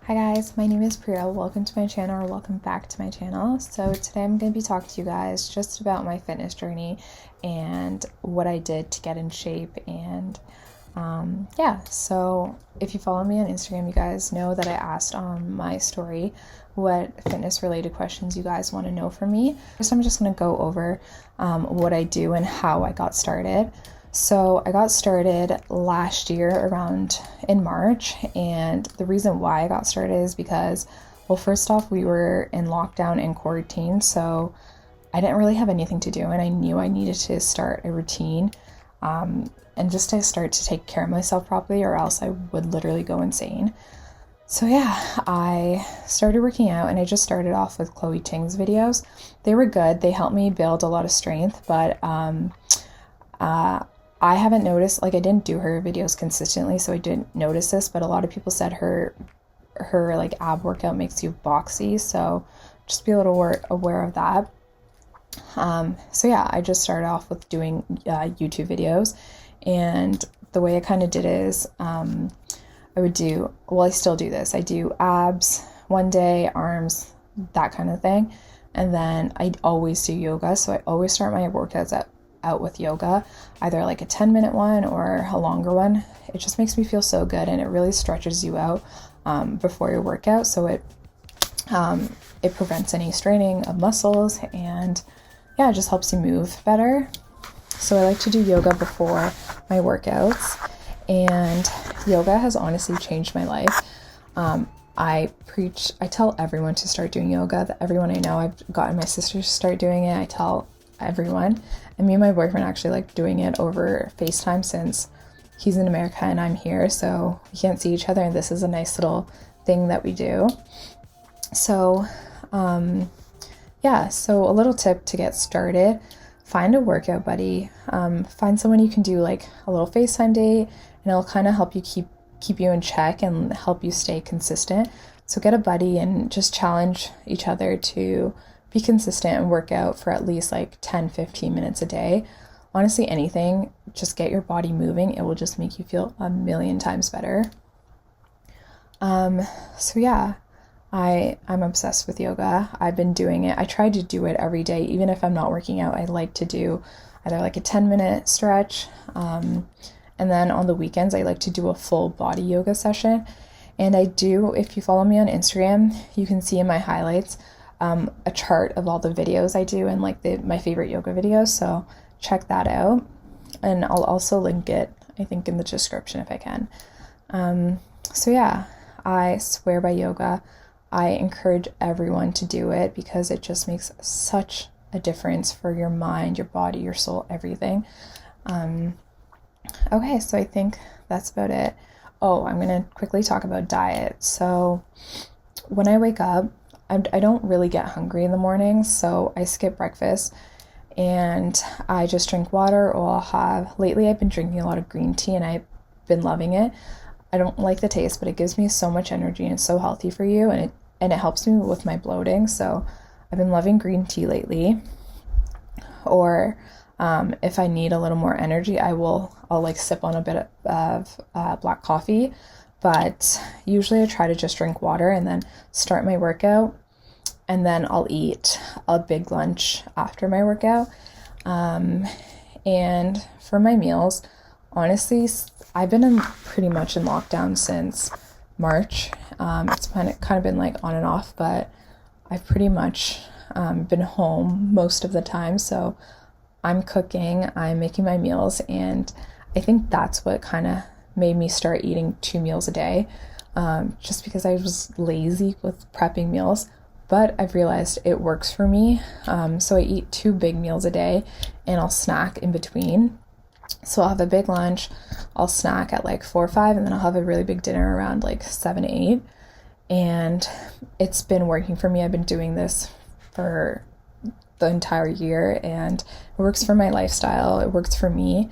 Hi guys, my name is Priya. Welcome to my channel or welcome back to my channel. So today I'm going to be talking to you guys just about my fitness journey and what I did to get in shape. And yeah, so if you follow me on Instagram, you guys know that I asked on my story what fitness related questions you guys want to know from me. First, I'm just going to go over what I do and how I got started. So I got started last year around in March, and the reason why I got started is because, well, first off, we were in lockdown and quarantine, so I didn't really have anything to do, and I knew I needed to start a routine and just to start to take care of myself properly, or else I would literally go insane. So yeah, I started working out, and I just started off with Chloe Ting's videos. They were good. They helped me build a lot of strength, but I haven't noticed, like I didn't do her videos consistently, so I didn't notice this, but a lot of people said her like ab workout makes you boxy, so just be a little aware of that. So yeah, I just started off with doing YouTube videos, and the way I kind of did is I would do, well, I still do this. I do abs one day, arms, that kind of thing, and then I always do yoga, so I always start my workouts out with yoga, either like a 10-minute one or a longer one. It just makes me feel so good, and it really stretches you out before your workout, so it prevents any straining of muscles, and yeah, it just helps you move better. So I like to do yoga before my workouts, and yoga has honestly changed my life. I tell everyone to start doing yoga. Everyone I know, I've gotten my sister to start doing it. I tell everyone, and me and my boyfriend actually like doing it over FaceTime since he's in America and I'm here, so we can't see each other, and this is a nice little thing that we do. So yeah, so a little tip to get started: find a workout buddy, find someone you can do like a little FaceTime date, and it'll kind of help you keep you in check and help you stay consistent. So get a buddy and just challenge each other to be consistent and work out for at least like 10-15 minutes a day. Honestly, anything, just get your body moving. It will just make you feel a million times better. So yeah, I'm obsessed with yoga. I've been doing it. I try to do it every day. Even if I'm not working out, I like to do either like a 10-minute stretch. And then on the weekends, I like to do a full body yoga session. And I do, if you follow me on Instagram, you can see in my highlights a chart of all the videos I do and like my favorite yoga videos, so check that out, and I'll also link it, I think, in the description if I can. So yeah, I swear by yoga. I encourage everyone to do it because it just makes such a difference for your mind, your body, your soul, everything. Okay, so I think that's about it. Oh, I'm gonna quickly talk about diet. So when I wake up, I don't really get hungry in the mornings, so I skip breakfast and I just drink water, or lately I've been drinking a lot of green tea and I've been loving it. I don't like the taste, but it gives me so much energy and it's so healthy for you, and it helps me with my bloating, so I've been loving green tea lately. Or if I need a little more energy, I'll like sip on a bit of black coffee. But usually I try to just drink water and then start my workout, and then I'll eat a big lunch after my workout. And for my meals, honestly, I've been pretty much in lockdown since March. It's kind of been like on and off, but I've pretty much been home most of the time, so I'm cooking, I'm making my meals, and I think that's what kind of made me start eating 2 meals a day, just because I was lazy with prepping meals, but I've realized it works for me. So I eat 2 big meals a day, and I'll snack in between. So I'll have a big lunch, I'll snack at like 4 or 5, and then I'll have a really big dinner around like 7 to 8, and it's been working for me. I've been doing this for the entire year, and it works for my lifestyle, it works for me.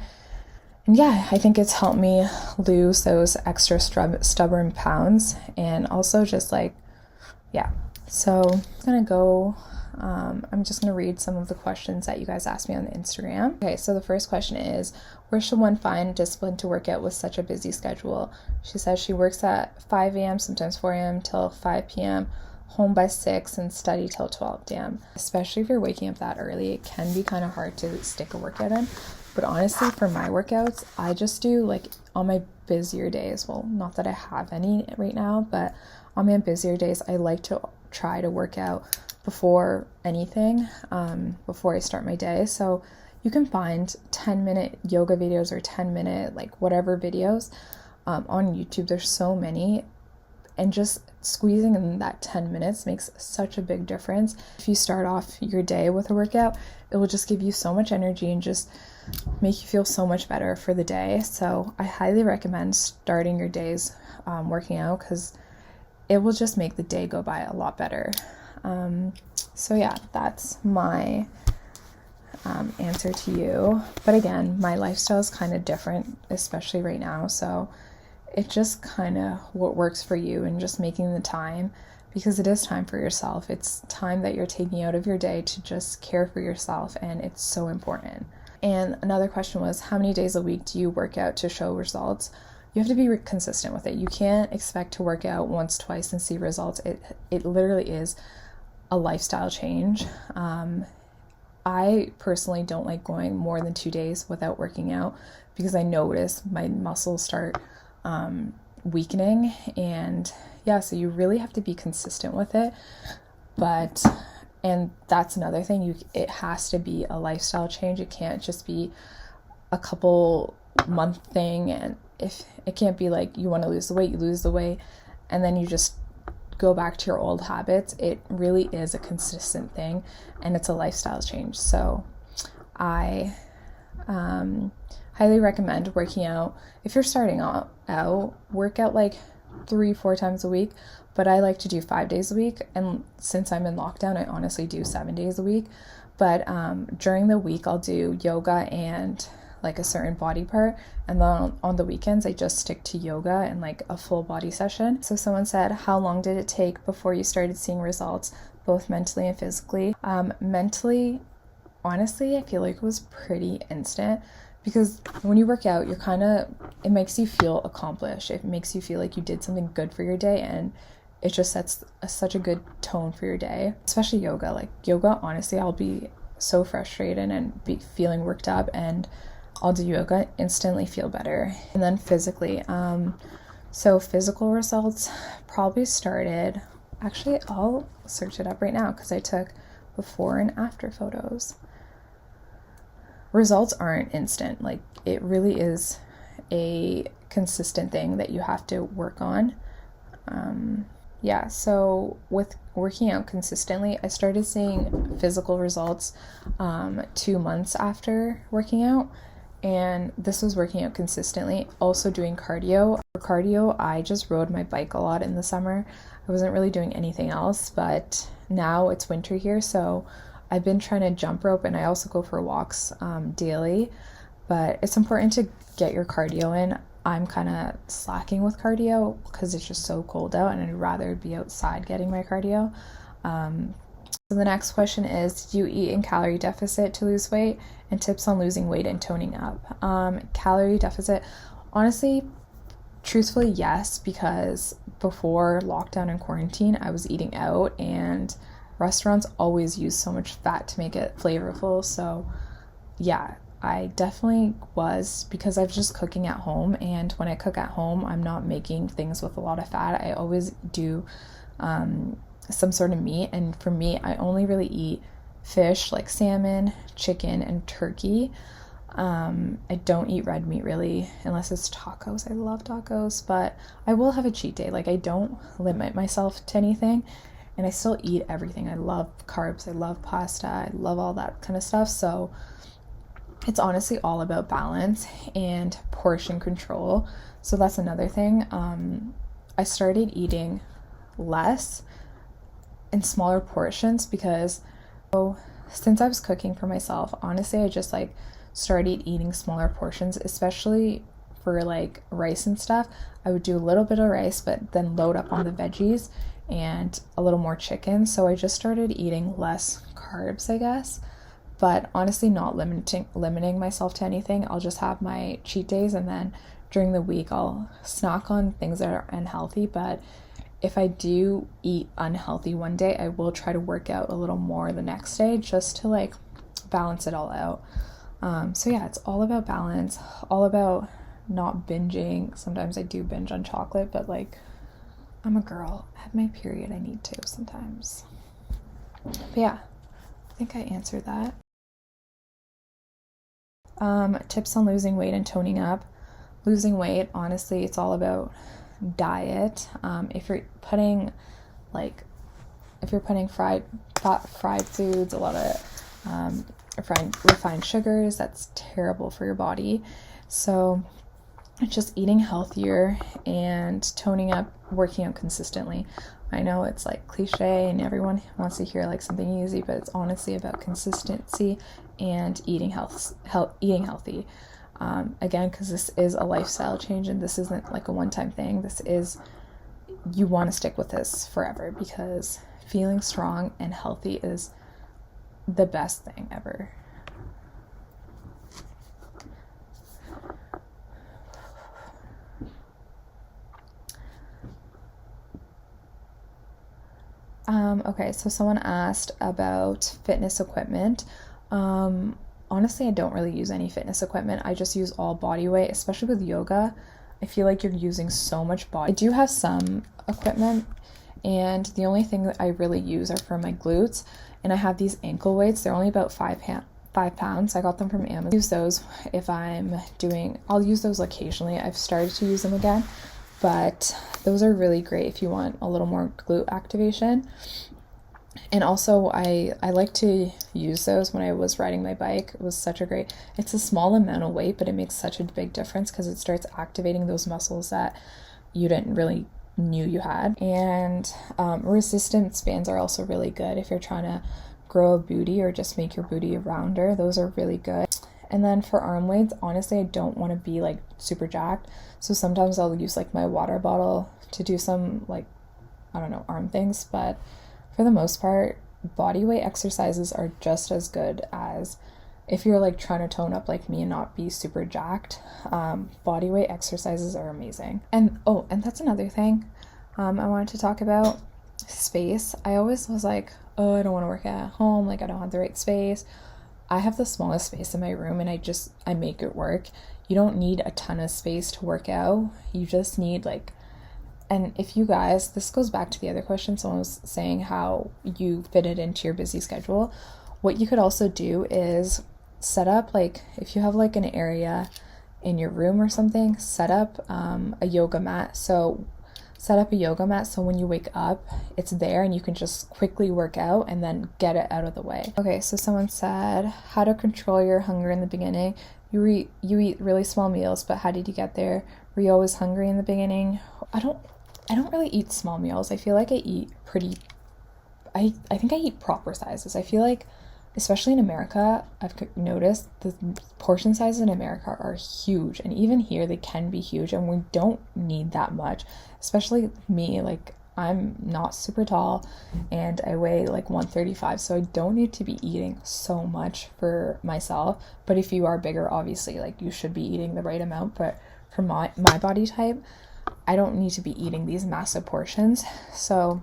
And yeah, I think it's helped me lose those extra stubborn pounds, and also just like, yeah. So I'm gonna go I'm just going to read some of the questions that you guys asked me on the Instagram. Okay, so the first question is, where should one find discipline to work out with such a busy schedule? She says she works at 5 a.m., sometimes 4 a.m. till 5 p.m., home by 6, and study till 12 p.m. Especially if you're waking up that early, it can be kind of hard to stick a workout in. But honestly, for my workouts, I just do like on my busier days. Well, not that I have any right now, but on my busier days, I like to try to work out before anything, before I start my day. So you can find 10-minute yoga videos or 10-minute like whatever videos on YouTube. There's so many, and just squeezing in that 10 minutes makes such a big difference. If you start off your day with a workout, it will just give you so much energy and just make you feel so much better for the day. So I highly recommend starting your days working out, because it will just make the day go by a lot better. So yeah, that's my answer to you. But again, my lifestyle is kind of different, especially right now. So it just kind of what works for you, and just making the time, because it is time for yourself. It's time that you're taking out of your day to just care for yourself, and it's so important. And another question was, how many days a week do you work out to show results? You have to be consistent with it. You can't expect to work out once, twice, and see results. It literally is a lifestyle change. I personally don't like going more than 2 days without working out, because I notice my muscles start weakening. And yeah, so you really have to be consistent with it. And that's another thing, it has to be a lifestyle change. It can't just be a couple month thing, and if it can't be like you want to lose the weight, you lose the weight, and then you just go back to your old habits. It really is a consistent thing, and it's a lifestyle change. So I highly recommend working out. If you're starting out, work out like 3-4 times a week, but I like to do 5 days a week. And since I'm in lockdown, I honestly do 7 days a week. But during the week, I'll do yoga and like a certain body part, and then on the weekends I just stick to yoga and like a full body session. So someone said, how long did it take before you started seeing results, both mentally and physically? Mentally, honestly, I feel like it was pretty instant, because when you work out, it makes you feel accomplished. It makes you feel like you did something good for your day, and it just sets such a good tone for your day. Especially yoga. Like yoga, honestly, I'll be so frustrated and be feeling worked up, and I'll do yoga, instantly feel better. And then physically, so physical results probably started, actually I'll search it up right now because I took before and after photos. Results aren't instant. Like it really is a consistent thing that you have to work on. Yeah, so with working out consistently, I started seeing physical results 2 months after working out. And this was working out consistently. Also doing cardio. For cardio, I just rode my bike a lot in the summer. I wasn't really doing anything else, but now it's winter here, so I've been trying to jump rope, and I also go for walks daily. But it's important to get your cardio in. I'm kind of slacking with cardio because it's just so cold out, and I'd rather be outside getting my cardio. So the next question is, do you eat in calorie deficit to lose weight, and tips on losing weight and toning up? Calorie deficit, honestly, truthfully, yes, because before lockdown and quarantine, I was eating out, and restaurants always use so much fat to make it flavorful. So yeah, I definitely was, because I was just cooking at home, and when I cook at home, I'm not making things with a lot of fat. I always do some sort of meat, and for me, I only really eat fish like salmon, chicken, and turkey. I don't eat red meat really, unless it's tacos. I love tacos, but I will have a cheat day. Like I don't limit myself to anything, and I still eat everything. I love carbs, I love pasta, I love all that kind of stuff. So it's honestly all about balance and portion control. So that's another thing. I started eating less in smaller portions, because since I was cooking for myself, honestly, I just like started eating smaller portions, especially for like rice and stuff. I would do a little bit of rice, but then load up on the veggies and a little more chicken. So I just started eating less carbs, I guess. But honestly, not limiting myself to anything. I'll just have my cheat days, and then during the week I'll snack on things that are unhealthy. But if I do eat unhealthy one day, I will try to work out a little more the next day, just to like balance it all out. So yeah, it's all about balance, all about not binging. Sometimes I do binge on chocolate, but like, I'm a girl. I have my period. I need to sometimes. But yeah, I think I answered that. Tips on losing weight and toning up. Losing weight, honestly, it's all about diet. If you're putting fried foods, a lot of refined sugars, that's terrible for your body. So it's just eating healthier and toning up, working out consistently. I know it's like cliche and everyone wants to hear like something easy, but it's honestly about consistency and eating healthy. Again, because this is a lifestyle change and this isn't like a one-time thing. You want to stick with this forever, because feeling strong and healthy is the best thing ever. Okay, so someone asked about fitness equipment. Honestly, I don't really use any fitness equipment. I just use all body weight, especially with yoga. I feel like you're using so much body. I do have some equipment, and the only thing that I really use are for my glutes, and I have these ankle weights. They're only about 5 pounds. I got them from Amazon. I use those if I'll use those occasionally. I've started to use them again, but those are really great if you want a little more glute activation. And also I like to use those when I was riding my bike. It's a small amount of weight, but it makes such a big difference because it starts activating those muscles that you didn't really knew you had. And resistance bands are also really good if you're trying to grow a booty or just make your booty rounder. Those are really good. And then for arm weights, honestly, I don't want to be like super jacked. So sometimes I'll use like my water bottle to do some like, I don't know, arm things. But for the most part, body weight exercises are just as good as if you're like trying to tone up like me and not be super jacked. Body weight exercises are amazing. And that's another thing I wanted to talk about, space. I always was like, oh, I don't want to work at home, like I don't have the right space. I have the smallest space in my room and I make it work. You don't need a ton of space to work out. You just need and if you guys, this goes back to the other question, someone was saying how you fit it into your busy schedule. What you could also do is set up, like if you have like an area in your room or something, set up a yoga mat. So when you wake up, it's there and you can just quickly work out and then get it out of the way. Okay, so someone said, how to control your hunger in the beginning. You eat really small meals, but how did you get there? Were you always hungry in the beginning? I don't really eat small meals. I feel like I eat I think I eat proper sizes. I feel like, especially in America, I've noticed the portion sizes in America are huge, and even here they can be huge, and we don't need that much. Especially me, like I'm not super tall and I weigh like 135, so I don't need to be eating so much for myself. But if you are bigger, obviously like you should be eating the right amount, but for my body type, I don't need to be eating these massive portions. So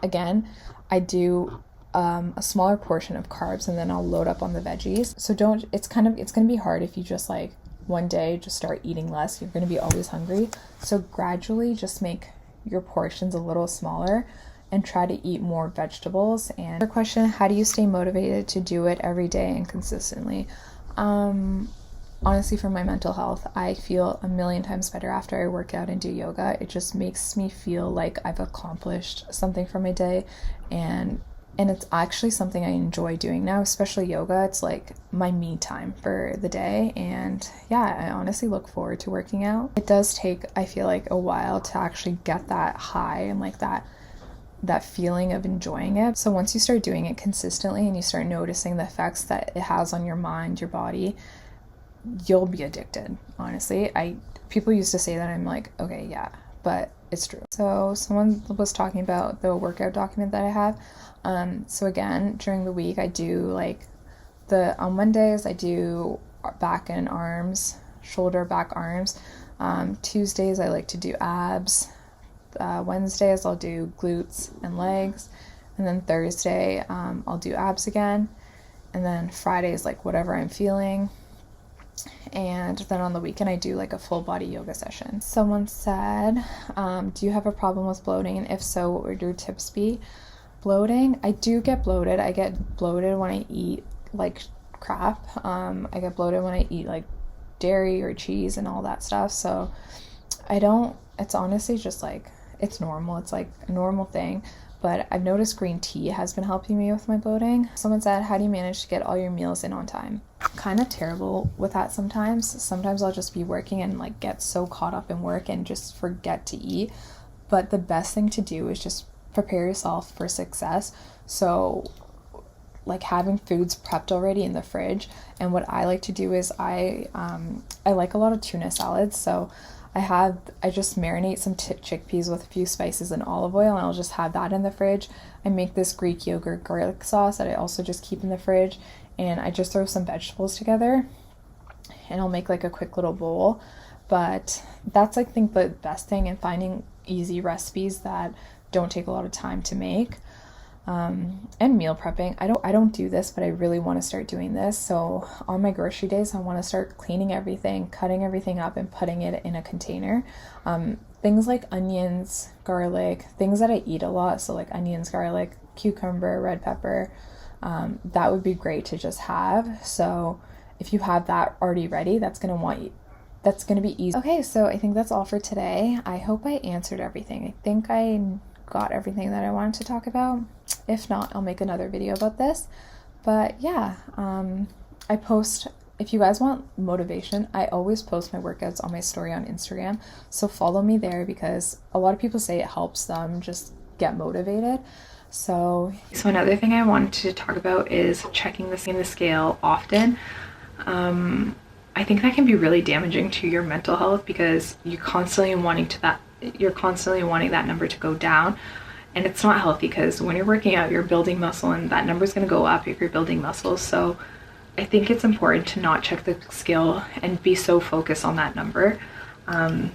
again, I do a smaller portion of carbs and then I'll load up on the veggies. So it's going to be hard if you just like one day just start eating less. You're going to be always hungry. So gradually just make your portions a little smaller and try to eat more vegetables. And your question, how do you stay motivated to do it every day and consistently? Honestly, for my mental health, I feel a million times better after I work out and do yoga. It just makes me feel like I've accomplished something for my day, and it's actually something I enjoy doing now, especially yoga. It's like my me time for the day, and yeah, I honestly look forward to working out. It does take, I feel like, a while to actually get that high and like that feeling of enjoying it. So once you start doing it consistently and you start noticing the effects that it has on your mind, your body, you'll be addicted. Honestly, people used to say that, I'm like, okay, yeah, but it's true. So someone was talking about the workout document that I have. So again, during the week I do like on Mondays I do back and arms, shoulder, back, arms. Tuesdays I like to do abs. Wednesdays I'll do glutes and legs, and then Thursday I'll do abs again, and then Fridays like whatever I'm feeling, and then on the weekend I do like a full body yoga session. Someone said, do you have a problem with bloating, and if so, what would your tips be? Bloating, I do get bloated. I get bloated when I eat like crap. I get bloated when I eat like dairy or cheese and all that stuff, so it's honestly just like, it's normal. It's like a normal thing, but I've noticed green tea has been helping me with my bloating. Someone said, how do you manage to get all your meals in on time? Kind of terrible with that sometimes. Sometimes I'll just be working and like get so caught up in work and just forget to eat. But the best thing to do is just prepare yourself for success. So like having foods prepped already in the fridge. And what I like to do is I like a lot of tuna salads. So I just marinate some chickpeas with a few spices and olive oil, and I'll just have that in the fridge. I make this Greek yogurt garlic sauce that I also just keep in the fridge, and I just throw some vegetables together and I'll make like a quick little bowl. But that's, I think, the best thing in finding easy recipes that don't take a lot of time to make. And meal prepping. I don't do this, but I really want to start doing this. So on my grocery days, I want to start cleaning everything, cutting everything up and putting it in a container. Things like onions, garlic, things that I eat a lot. So like onions, garlic, cucumber, red pepper, that would be great to just have. So if you have that already ready, that's going to be easy. Okay, so I think that's all for today. I hope I answered everything. I think I got everything that I wanted to talk about. If not, I'll make another video about this. But yeah, I post, if you guys want motivation, I always post my workouts on my story on Instagram. So follow me there, because a lot of people say it helps them just get motivated. So another thing I wanted to talk about is checking the scale often. I think that can be really damaging to your mental health, because you're constantly wanting that number to go down, and it's not healthy, because when you're working out, you're building muscle, and that number is going to go up if you're building muscle. So I think it's important to not check the scale and be so focused on that number. And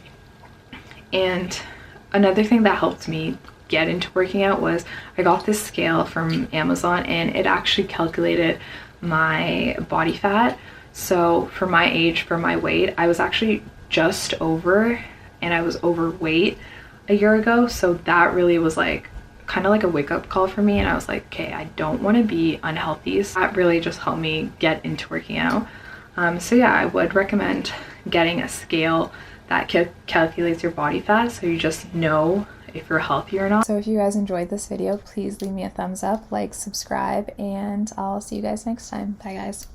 another thing that helped me get into working out was I got this scale from Amazon, and it actually calculated my body fat. So for my age, for my weight, I was actually just over, and I was overweight a year ago. So that really was like kind of like a wake-up call for me, and I was like, okay, I don't want to be unhealthy. So that really just helped me get into working out. So yeah, I would recommend getting a scale that calculates your body fat, so you just know if you're healthy or not. So if you guys enjoyed this video, please leave me a thumbs up, like, subscribe, and I'll see you guys next time. Bye guys.